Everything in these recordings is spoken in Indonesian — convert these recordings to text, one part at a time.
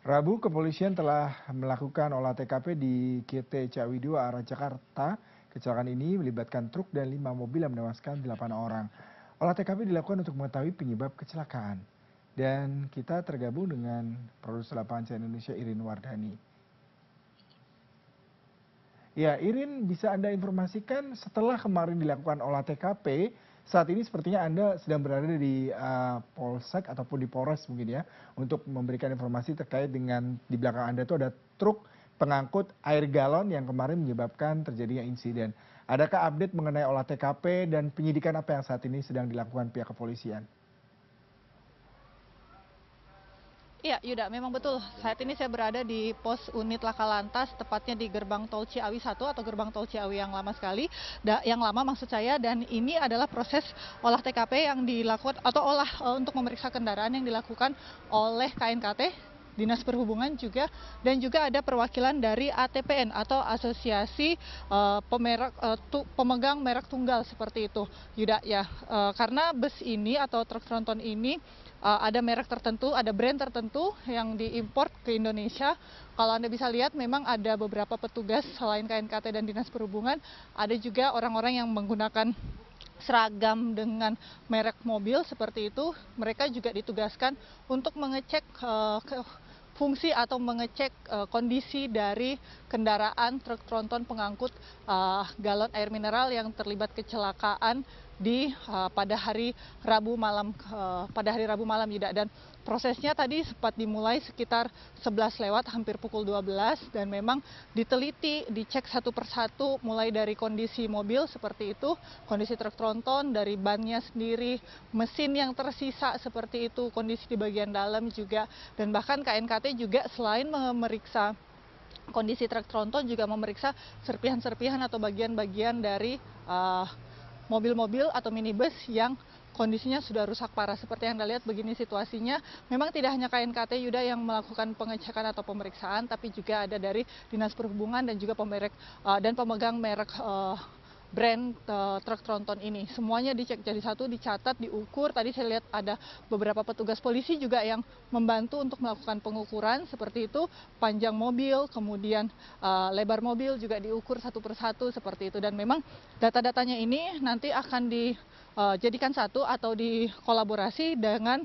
Rabu, kepolisian telah melakukan olah TKP di GT Ciawi 2 arah Jakarta. Kecelakaan ini melibatkan truk dan 5 mobil yang menewaskan 8 orang. Olah TKP dilakukan untuk mengetahui penyebab kecelakaan. Dan kita tergabung dengan produser lapangan CNN Indonesia Irin Wardani. Ya, Irin, bisa Anda informasikan setelah kemarin dilakukan olah TKP, saat ini sepertinya Anda sedang berada di Polsek ataupun di Polres mungkin ya, untuk memberikan informasi terkait dengan di belakang Anda itu ada truk pengangkut air galon yang kemarin menyebabkan terjadinya insiden. Adakah update mengenai olah TKP dan penyidikan apa yang saat ini sedang dilakukan pihak kepolisian? Iya, Yuda, memang betul. Saat ini saya berada di pos unit Laka Lantas, tepatnya di gerbang tol Ciawi 1 atau gerbang tol Ciawi yang lama sekali, yang lama maksud saya, dan ini adalah proses olah TKP yang dilakukan atau untuk memeriksa kendaraan yang dilakukan oleh KNKT, Dinas Perhubungan juga, dan juga ada perwakilan dari ATPN atau Asosiasi Pemegang Merek Tunggal seperti itu, Yuda ya. Karena bus ini atau truk tronton ini ada merek tertentu, ada brand tertentu yang diimpor ke Indonesia. Kalau Anda bisa lihat memang ada beberapa petugas selain KNKT dan Dinas Perhubungan, ada juga orang-orang yang menggunakan seragam dengan merek mobil seperti itu. Mereka juga ditugaskan untuk mengecek fungsi atau mengecek kondisi dari kendaraan truk tronton pengangkut galon air mineral yang terlibat kecelakaan pada hari Rabu malam, Yuda. Dan prosesnya tadi sempat dimulai sekitar 11 lewat, hampir pukul 12, dan memang diteliti, dicek satu persatu mulai dari kondisi mobil seperti itu, kondisi truk tronton, dari bannya sendiri, mesin yang tersisa seperti itu, kondisi di bagian dalam juga, dan bahkan KNKT juga selain memeriksa kondisi truk tronton juga memeriksa serpihan-serpihan atau bagian-bagian dari mobil-mobil atau minibus yang kondisinya sudah rusak parah. Seperti yang Anda lihat begini situasinya, memang tidak hanya KNKT Yuda yang melakukan pengecekan atau pemeriksaan, tapi juga ada dari Dinas Perhubungan dan juga pemegang merek brand truk tronton ini. Semuanya dicek jadi satu, dicatat, diukur. Tadi saya lihat ada beberapa petugas polisi juga yang membantu untuk melakukan pengukuran seperti itu. Panjang mobil, kemudian lebar mobil juga diukur satu persatu seperti itu. Dan memang data-datanya ini nanti akan dijadikan satu atau dikolaborasi dengan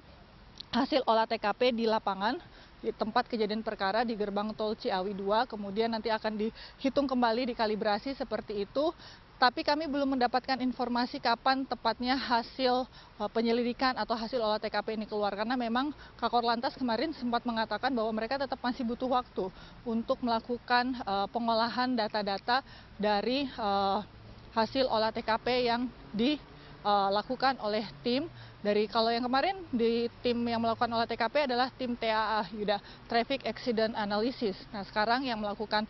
hasil olah TKP di lapangan di tempat kejadian perkara di gerbang tol Ciawi 2, kemudian nanti akan dihitung kembali, dikalibrasi seperti itu. Tapi kami belum mendapatkan informasi kapan tepatnya hasil penyelidikan atau hasil olah TKP ini keluar, karena memang Kakor Lantas kemarin sempat mengatakan bahwa mereka tetap masih butuh waktu untuk melakukan pengolahan data-data dari hasil olah TKP yang dilakukan oleh tim dari, kalau yang kemarin di tim yang melakukan olah TKP adalah tim TAA Yuda, Traffic Accident Analysis. Nah, sekarang yang melakukan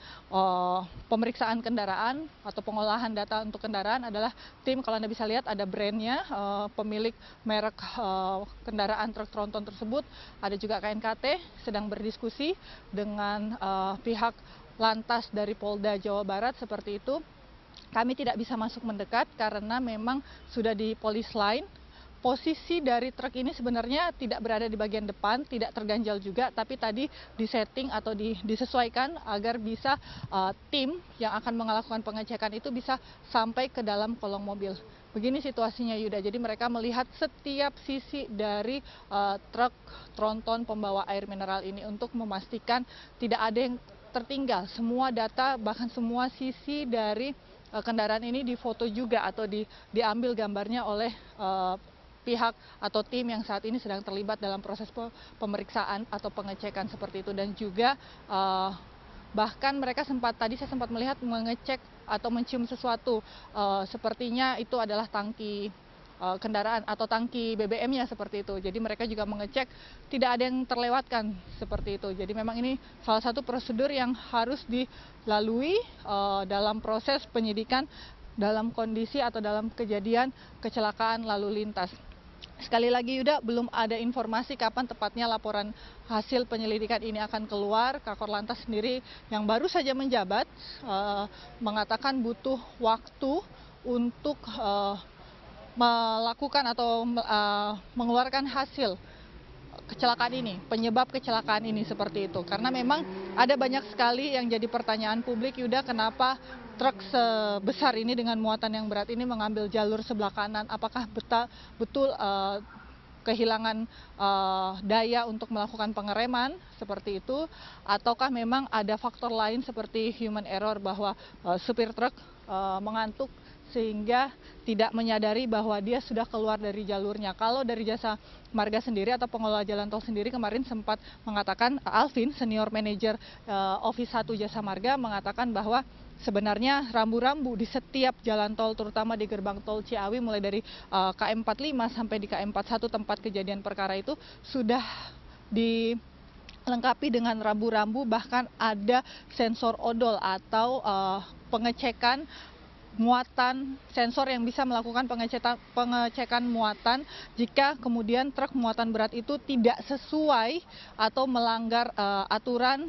pemeriksaan kendaraan atau pengolahan data untuk kendaraan adalah tim, kalau Anda bisa lihat ada brandnya, pemilik merek kendaraan truk tronton tersebut. Ada juga KNKT sedang berdiskusi dengan pihak Lantas dari Polda Jawa Barat seperti itu. Kami tidak bisa masuk mendekat karena memang sudah di polis line. Posisi dari truk ini sebenarnya tidak berada di bagian depan, tidak terganjal juga, tapi tadi disetting atau disesuaikan agar bisa tim yang akan melakukan pengecekan itu bisa sampai ke dalam kolong mobil. Begini situasinya Yuda, jadi mereka melihat setiap sisi dari truk tronton pembawa air mineral ini untuk memastikan tidak ada yang tertinggal. Semua data, bahkan semua sisi dari kendaraan ini difoto juga atau diambil gambarnya oleh pihak atau tim yang saat ini sedang terlibat dalam proses pemeriksaan atau pengecekan seperti itu. Dan juga bahkan mereka saya sempat melihat mengecek atau mencium sesuatu, sepertinya itu adalah tangki kendaraan atau tangki BBM-nya seperti itu. Jadi mereka juga mengecek tidak ada yang terlewatkan seperti itu. Jadi memang ini salah satu prosedur yang harus dilalui dalam proses penyidikan dalam kondisi atau dalam kejadian kecelakaan lalu lintas. Sekali lagi Yuda, belum ada informasi kapan tepatnya laporan hasil penyelidikan ini akan keluar. Kakor Lantas sendiri yang baru saja menjabat mengatakan butuh waktu untuk melakukan atau mengeluarkan hasil kecelakaan ini, penyebab kecelakaan ini seperti itu. Karena memang ada banyak sekali yang jadi pertanyaan publik, Yuda, kenapa truk sebesar ini dengan muatan yang berat ini mengambil jalur sebelah kanan? Apakah betul kehilangan daya untuk melakukan pengereman seperti itu, ataukah memang ada faktor lain seperti human error bahwa supir truk mengantuk sehingga tidak menyadari bahwa dia sudah keluar dari jalurnya. Kalau dari Jasa Marga sendiri atau pengelola jalan tol sendiri kemarin sempat mengatakan, Alvin, senior manager Office 1 Jasa Marga, mengatakan bahwa sebenarnya rambu-rambu di setiap jalan tol, terutama di gerbang tol Ciawi mulai dari KM 45 sampai di KM 41 tempat kejadian perkara itu sudah dilengkapi dengan rambu-rambu, bahkan ada sensor odol atau pengecekan muatan, sensor yang bisa melakukan pengecekan muatan jika kemudian truk muatan berat itu tidak sesuai atau melanggar aturan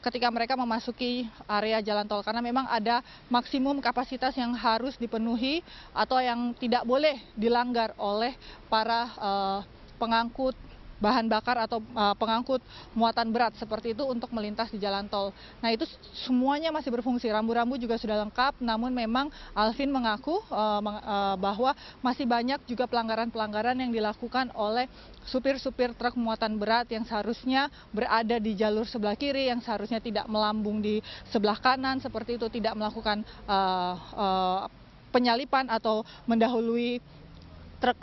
ketika mereka memasuki area jalan tol, karena memang ada maksimum kapasitas yang harus dipenuhi atau yang tidak boleh dilanggar oleh para pengangkut bahan bakar atau pengangkut muatan berat seperti itu untuk melintas di jalan tol. Nah, itu semuanya masih berfungsi, rambu-rambu juga sudah lengkap, namun memang Alvin mengaku bahwa masih banyak juga pelanggaran-pelanggaran yang dilakukan oleh supir-supir truk muatan berat yang seharusnya berada di jalur sebelah kiri, yang seharusnya tidak melambung di sebelah kanan seperti itu, tidak melakukan penyalipan atau mendahului truk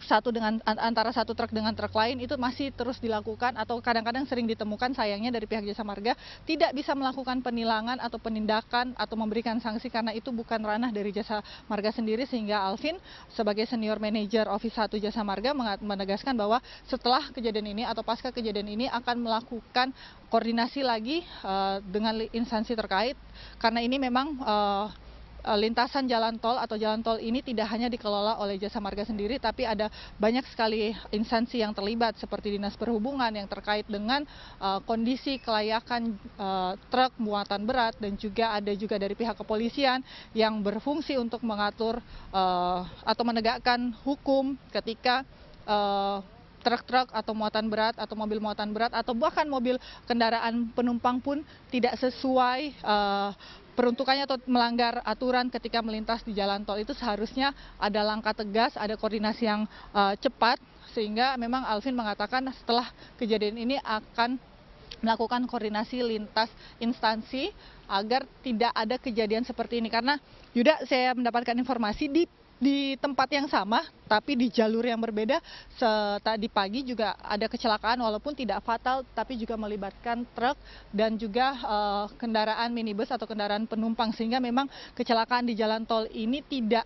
antara satu truk dengan truk lain, itu masih terus dilakukan atau kadang-kadang sering ditemukan sayangnya dari pihak Jasa Marga tidak bisa melakukan penilangan atau penindakan atau memberikan sanksi karena itu bukan ranah dari Jasa Marga sendiri, sehingga Alvin sebagai senior manager Office 1 Jasa Marga menegaskan bahwa setelah kejadian ini atau pasca kejadian ini akan melakukan koordinasi lagi dengan instansi terkait, karena ini memang lintasan jalan tol atau jalan tol ini tidak hanya dikelola oleh Jasa Marga sendiri, tapi ada banyak sekali instansi yang terlibat seperti Dinas Perhubungan yang terkait dengan kondisi kelayakan truk muatan berat, dan juga ada juga dari pihak kepolisian yang berfungsi untuk mengatur atau menegakkan hukum ketika truk-truk atau muatan berat atau mobil muatan berat atau bahkan mobil kendaraan penumpang pun tidak sesuai peruntukannya atau melanggar aturan ketika melintas di jalan tol. Itu seharusnya ada langkah tegas, ada koordinasi yang cepat, sehingga memang Alvin mengatakan setelah kejadian ini akan melakukan koordinasi lintas instansi agar tidak ada kejadian seperti ini. Karena Yuda, saya mendapatkan informasi di tempat yang sama tapi di jalur yang berbeda, tadi pagi juga ada kecelakaan walaupun tidak fatal tapi juga melibatkan truk dan juga kendaraan minibus atau kendaraan penumpang, sehingga memang kecelakaan di jalan tol ini tidak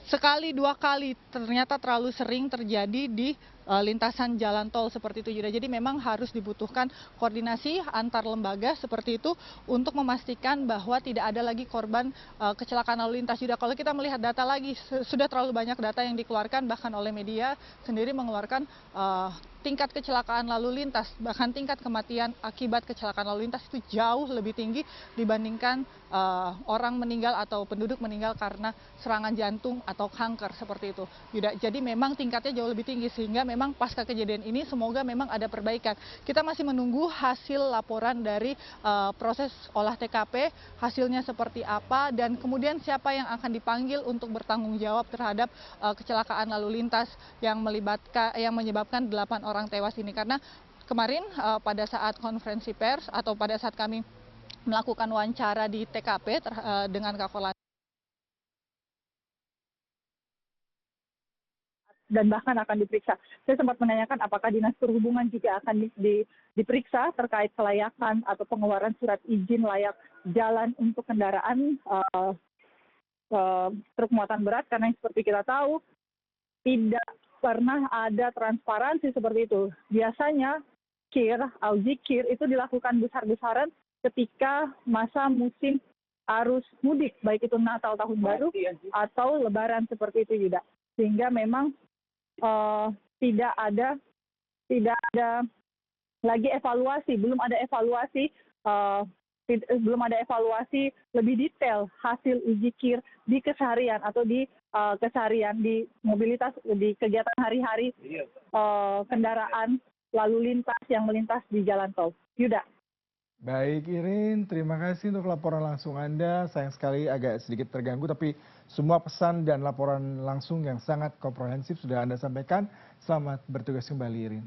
sekali dua kali, ternyata terlalu sering terjadi di lintasan jalan tol seperti itu, Yuda. Jadi memang harus dibutuhkan koordinasi antar lembaga seperti itu untuk memastikan bahwa tidak ada lagi korban kecelakaan lalu lintas, Yuda. Kalau kita melihat data lagi, sudah terlalu banyak data yang dikeluarkan, bahkan oleh media sendiri mengeluarkan tingkat kecelakaan lalu lintas, bahkan tingkat kematian akibat kecelakaan lalu lintas itu jauh lebih tinggi dibandingkan orang meninggal atau penduduk meninggal karena serangan jantung atau kanker seperti itu, Yuda. Jadi memang tingkatnya jauh lebih tinggi, sehingga memang pasca kejadian ini semoga memang ada perbaikan. Kita masih menunggu hasil laporan dari proses olah TKP, hasilnya seperti apa, dan kemudian siapa yang akan dipanggil untuk bertanggung jawab terhadap kecelakaan lalu lintas yang menyebabkan 8 orang tewas ini. Karena kemarin pada saat konferensi pers atau pada saat kami melakukan wawancara di TKP dengan Kakor dan bahkan akan diperiksa. Saya sempat menanyakan apakah Dinas Perhubungan juga akan diperiksa terkait kelayakan atau pengeluaran surat izin layak jalan untuk kendaraan truk muatan berat, karena seperti kita tahu tidak pernah ada transparansi seperti itu. Biasanya Aujikir itu dilakukan besar-besaran ketika masa musim arus mudik, baik itu Natal Tahun Baru atau Lebaran seperti itu, Yuda. Sehingga memang tidak ada lagi evaluasi, belum ada evaluasi lebih detail hasil uji KIR di keseharian atau di keseharian di mobilitas, di kegiatan hari-hari kendaraan lalu lintas yang melintas di jalan tol. Yuda. Baik Irin, terima kasih untuk laporan langsung Anda. Sayang sekali agak sedikit terganggu, tapi semua pesan dan laporan langsung yang sangat komprehensif sudah Anda sampaikan. Selamat bertugas kembali Irin.